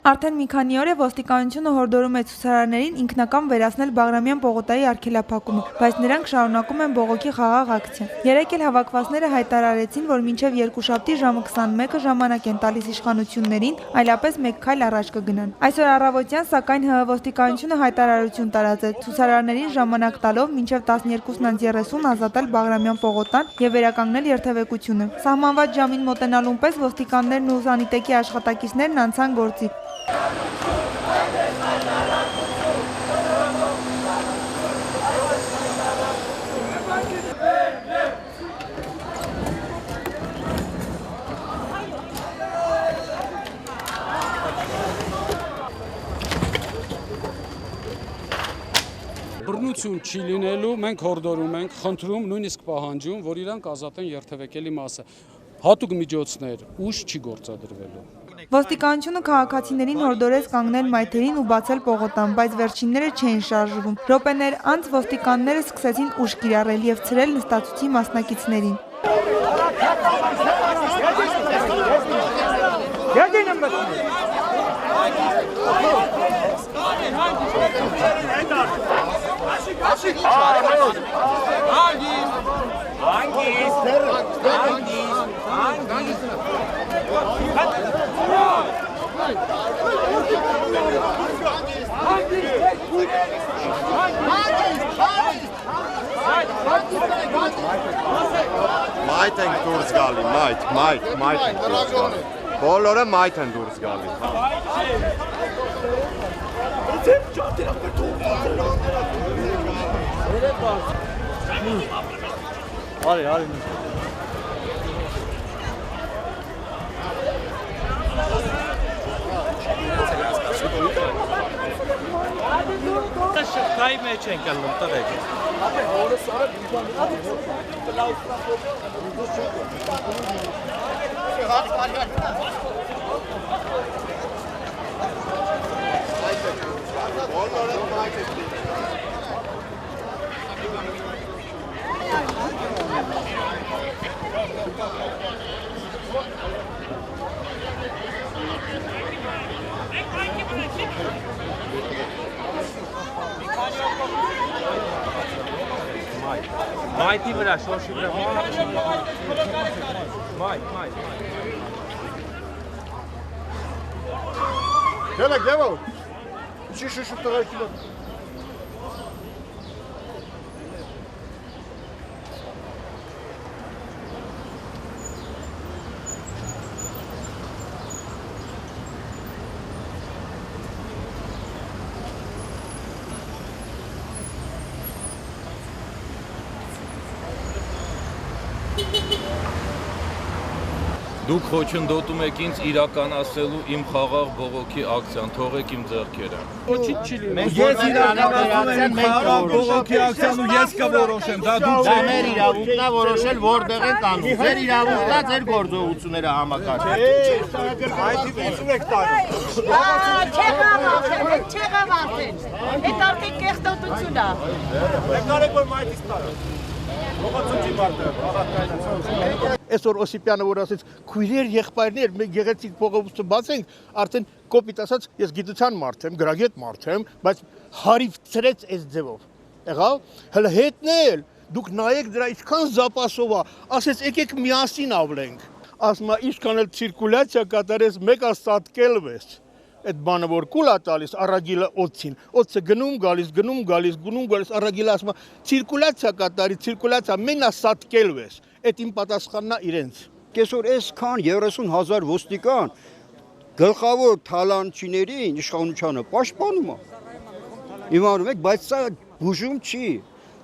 Արդեն մի քանի օր է ոստիկանությունը հորդորում է ցուցարարներին ինքնական վերացնել Բաղրամյան պողոտայի արգելափակումը, բայց նրանք շարունակում են բողոքի խաղաղ ակցիա։ Երեկ էլ հավաքվածները հայտարարեցին, որ մինչև երկուշաբթի ժամը 21-ը ժամանակ են տալիս իշխանություններին, այլապես մեկ քայլ առաջ կգնան։ Այսօր առավոտյան, սակայն ՀՀ ոստիկանությունը հայտարարություն տարածեց ցուցարարներին ժամանակ տալով մինչև 12:30 ազատել Բաղրամյան պողոտան եւ վերականգնել երթևեկությունը։ Սահմանված ժամին մոտենալուն պես ոստիկաններն ու սանիտետի աշխատակիցներն անցան գործի։ Բռնություն չի լինելու, մենք հորդորում ենք, խնդրում, նույնիսկ պահանջում, որ իրանք ազատեն երթևեկելի մասը։ Հատուկ միջոցներ ուժ չի գործադրվելու։ Ոստիկանությունը քաղաքացիներին հորդորեց կանգնել մայթերին ու բացել պողոտան, բայց վերջինները չէին շարժվում։ Րոպեներ անց ոստիկանները սկսեցին ուժ կիրառել եւ ցրել նստածուցի մասնակիցներին։ Մայթ ենք դուրս գալի, մայթ ենք դուրս գալի, բոլորը մայթ են դուրս գալի։ Շղթայի մեջ ենք ելնում, տղեկ։ Մայթի վրա, շորշի վրա, մայթ։ Գելեք, դևո, չի շուշուկ տղայքի վրա։ Դուք խոչընդոտում եք ինձ իրականացնելու իմ խաղաղ բողոքի ակցիան, թողեք իմ ձեռքերը։ Ոչինչ չի լինում։ Ես իրականացնում եմ խաղաղ բողոքի ակցիան ու ես կորոշեմ, դա դուք Դա մեր իրավունքն է որոշել որտեղ ենք անում։ Ձեր իրավունքն է ձեր գործողությունները համակարգել։ այդպես եք տալու։ Չեղավ արդեն։ Այդ արդեն կեղտոտություն է։ Եկարեք որ մայթից տալու։ Ողացուցի մարդը, Այսօր Օսիպյանը որ ասեց քույրեր, եղբայրներ, մենք գեղեցիկ փողոցը բացենք, արդեն կոպիտ ասած ես գիտության մարդ եմ, գրագետ մարդ եմ, բայց հարիվ ծրեց այս ձևով։ Եղավ, հələ հետնել, դուք նայեք դրա ինչքան զապասով է, ասեց եկեք միասին ավլենք։ Ասում է ինչքան էլ ցիրկուլյացիա կատարես, մեկ աստատկելվես։ Այդ բանը որ կուլա տալիս առագիլը օծին, օծը գնում գալիս, առագիլը ասում է ցիրկուլյացիա կատարի, ցիրկուլյացիա մենա սատկելվես։ Այդ իմ պատասխանն է իրենց։ Կեսօր այսքան 30,000 ոստիկան գլխավոր թալանչիներին իշխանությանը պաշտպանում է։ Իմանում եք, բայց սա բուժում չի։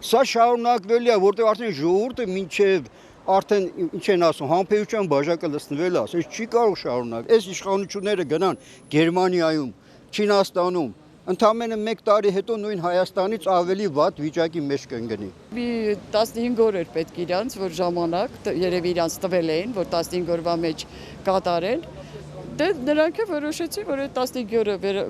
Սա շարունակվելի է, որտեղ արդեն ժողովուրդը մինչև արդեն ինչ են ասում, համբերության բաժակը լցնվել է, այս չի կարող շարունակել։ Այս իշխանությունները գնան Գերմանիայում, Չինաստանում, ընդամենը 1 տարի հետո նույն Հայաստանից ավելի վատ վիճակի մեջ կընկնի։ Մի 15 օր էր պետք իրանց, որ ժամանակ երևի իրանց տվել էին, որ 15 օրվա մեջ կատարեն։ Դե նրանք որոշեցին, որ այդ 15 օրը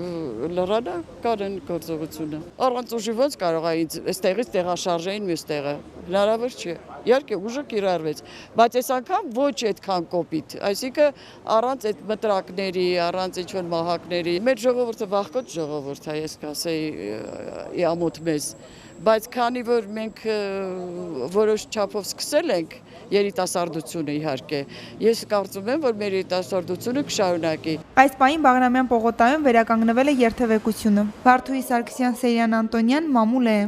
լրանա կարեն գործողությունը։ Առանց ուժի ոնց կարող է այստեղից տեղաշարժեին մյուս տեղը։ Հնարավոր չէ։ Իհարկե ուժը կիրառվեց, բայց այս անգամ ոչ այդքան կոպիտ, այսինքն առանց այդ մտրակների, առանց ինչ-որ մահակների։ Մեր ժողովուրդը վախկոտ ժողովուրդ է, ես կասեի ամոթ մեզ, բայց քանի որ մենք որոշ չափով սկսել ենք երիտասարդությունը իհարկե, ես կարծում եմ, որ մեր երիտասարդությունը կշարունակի։ Այս պահին Բաղրամյան պողոտայում վերականգնվել է երթևեկությունը։ Վարդուհի Սարգսյան, Սեյրան Անտոնյան, Մամուլ է։